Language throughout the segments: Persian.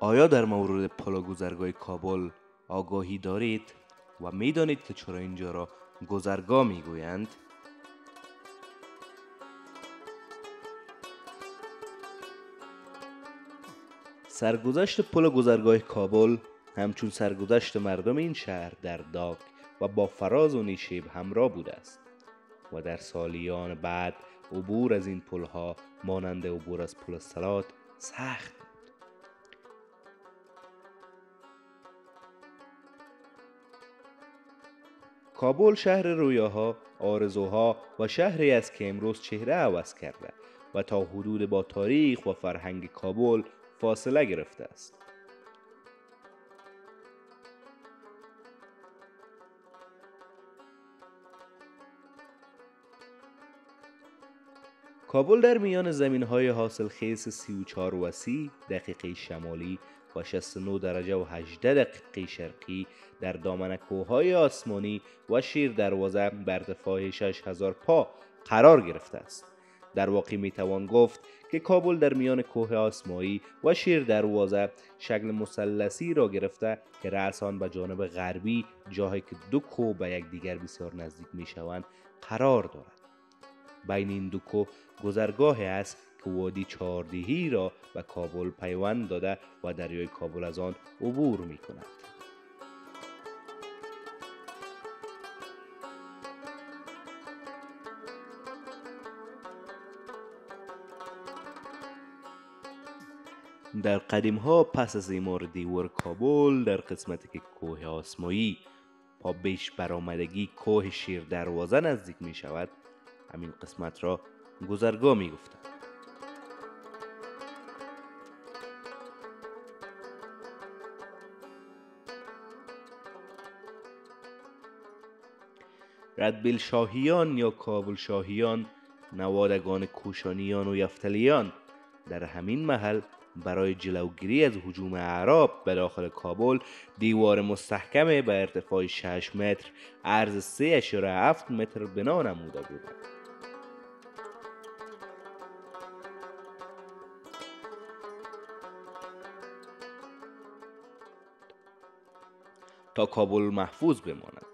آیا در مورد پل و گذرگاه کابل آگاهی دارید و میدانید که چرا اینجا را گذرگاه میگویند؟ سرگذشت پل و گذرگاه کابل همچون سرگذشت مردم این شهر در داگ و با فراز و نشیب همراه بوده است و در سالیان بعد عبور از این پلها مانند عبور از پل صلات سخت بود. کابل شهر رویاها، آرزوها و شهری است که امروز چهره عوض کرده و تا حدود با تاریخ و فرهنگ کابل فاصله گرفته است. کابل در میان زمین‌های حاصلخیز 34 و 30 دقیقه شمالی و 69 درجه و 18 دقیقه شرقی در دامن کوههای آسمانی و شیر دروازه بر ارتفاع 6000 پا قرار گرفته است. در واقع میتوان گفت که کابل در میان کوه آسمایی و شیر دروازه شکل مثلثی را گرفته که رأس آن به جانب غربی، جایی که دو کوه به یکدیگر بسیار نزدیک میشوند، قرار دارد. بین این دو کوه گذرگاهی است که وادی چهاردیهی را به کابل پیوند داده و دریای کابل از آن عبور می کند. در قدیم ها پس از اعمار دیوار کابل در قسمتی که کوه آسمایی با بیش برآمدگی کوه شیر دروازه نزدیک می شود، همین قسمت را گذرگاه می گفتند. ردبیل شاهیان یا کابل شاهیان، نوادگان کوشانیان و یفتلیان، در همین محل برای جلوگیری از هجوم اعراب به داخل کابل دیوار مستحکم به ارتفاع 6 متر عرض 3.7 متر بنا نموده بودند. تا کابل محفوظ بماند.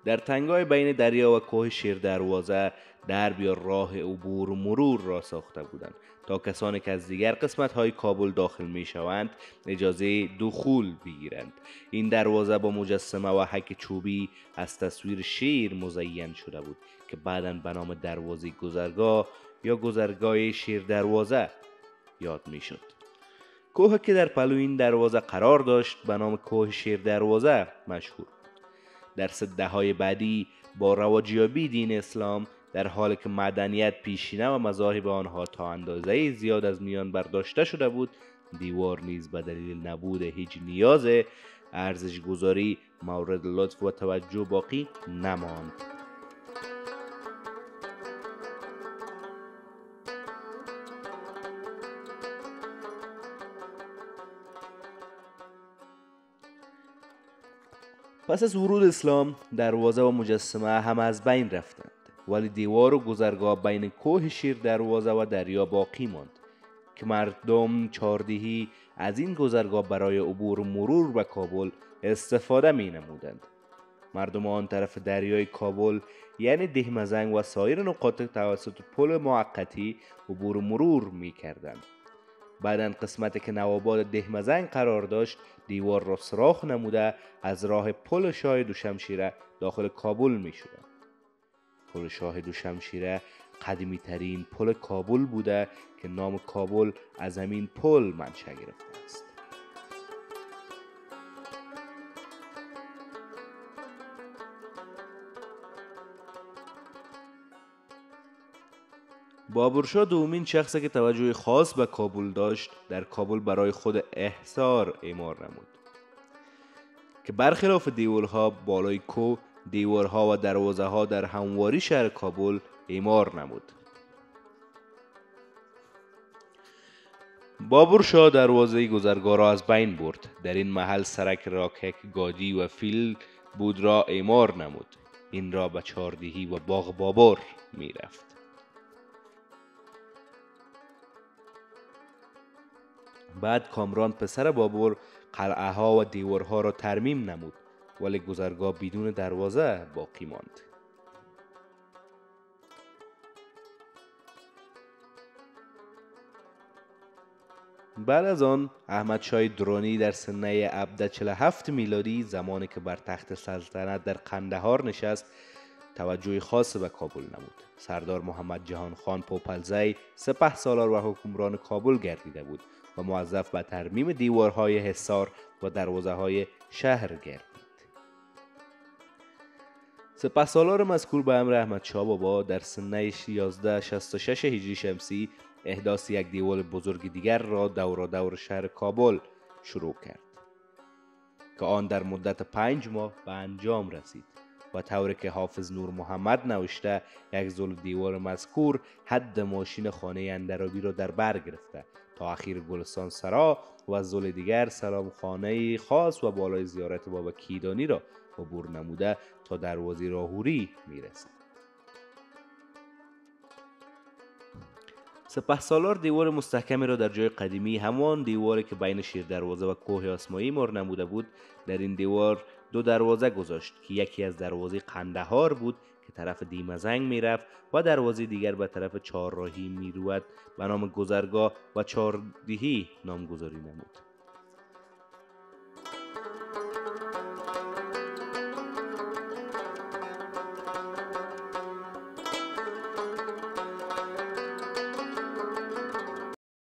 در تنگای بین دریا و کوه شیر دروازه درب یا راه عبور و مرور را ساخته بودند تا کسانی که از دیگر قسمت های کابل داخل می شوند اجازه دخول بگیرند. این دروازه با مجسمه و حک چوبی از تصویر شیر مزین شده بود که بعداً به نام دروازه گذرگاه یا گذرگاه شیر دروازه یاد می شد. کوه که در پلو این دروازه قرار داشت به نام کوه شیر دروازه مشهور. در 3 دهه‌های بعدی با رواجیابی دین اسلام، در حالی که مدنیت پیشینه و مذاهب آنها تا اندازه زیاد از میان برداشته شده بود، دیوار نیز به دلیل نبود هیچ نیاز ارزش گذاری مورد لطف و توجه باقی نماند. پس از ورود اسلام دروازه و مجسمه هم از بین رفتند، ولی دیوار و گذرگاه بین کوه شیر دروازه و دریا باقی ماند که مردم چهاردیهی از این گذرگاه برای عبور و مرور به کابل استفاده می نمودند. مردم آن طرف دریای کابل یعنی دهمزنگ و سایر نقاط توسط پل موقتی عبور و مرور می کردند. بعداً قسمتی که نوآباد دهمزنگ قرار داشت دیوار را سوراخ نموده از راه پل شاه دوشمشیره داخل کابل می شدند. پل شاه دوشمشیره قدیمی ترین پل کابل بوده که نام کابل از همین پل منشأ گرفته است. بابرشاه دومین شخصی که توجه خاص به کابل داشت در کابل برای خود احصار اعمار نمود که برخلاف دیوارها بالای کوه، دیوارها و دروازه ها در همواری شهر کابل اعمار نمود. بابرشاه دروازه گذرگاه را از بین برد. در این محل سرک راکک گادی و فیل بود را اعمار نمود. این را به چهاردیهی و باغ بابر می رفت. بعد کامران پسر بابر قلعه ها و دیوارها را ترمیم نمود، ولی گذرگاه بدون دروازه باقی ماند. بعد از آن احمد شاه درانی در سنه 47 میلادی، زمانی که بر تخت سلطنت در قندهار نشست، توجه خاص به کابل نمود. سردار محمد جهان خان پوپلزی سپهسالار و حکمران کابل گردیده بود و موظف به ترمیم دیوارهای حصار و دروازه های شهر گردید. سپهسالار مذکور به امر احمد شاه بابا در سنه 1166 هجری شمسی احداث یک دیوار بزرگ دیگر را دور شهر کابل شروع کرد که آن در مدت 5 ماه به انجام رسید و طوری که حافظ نور محمد نوشته، یک زل دیوار مذکور حد ماشین خانه اندرابی را در بر گرفته تا اخیر گلستان سرا و زل دیگر سلام خانه خاص و بالای زیارت بابا کیدانی را عبور نموده تا دروازه راهوری میرسید. سپهسالار دیوار مستحکمی را در جای قدیمی، همان دیواری که بین شیر دروازه و کوه آسمایی مر نموده بود، در این دیوار 2 دروازه گذاشت که یکی از دروازه قندهار بود که طرف دیمزنگ میرفت و دروازه دیگر به طرف چهارراهی میرود به نام گذرگاه و چهاردیهی نامگذاری نمود.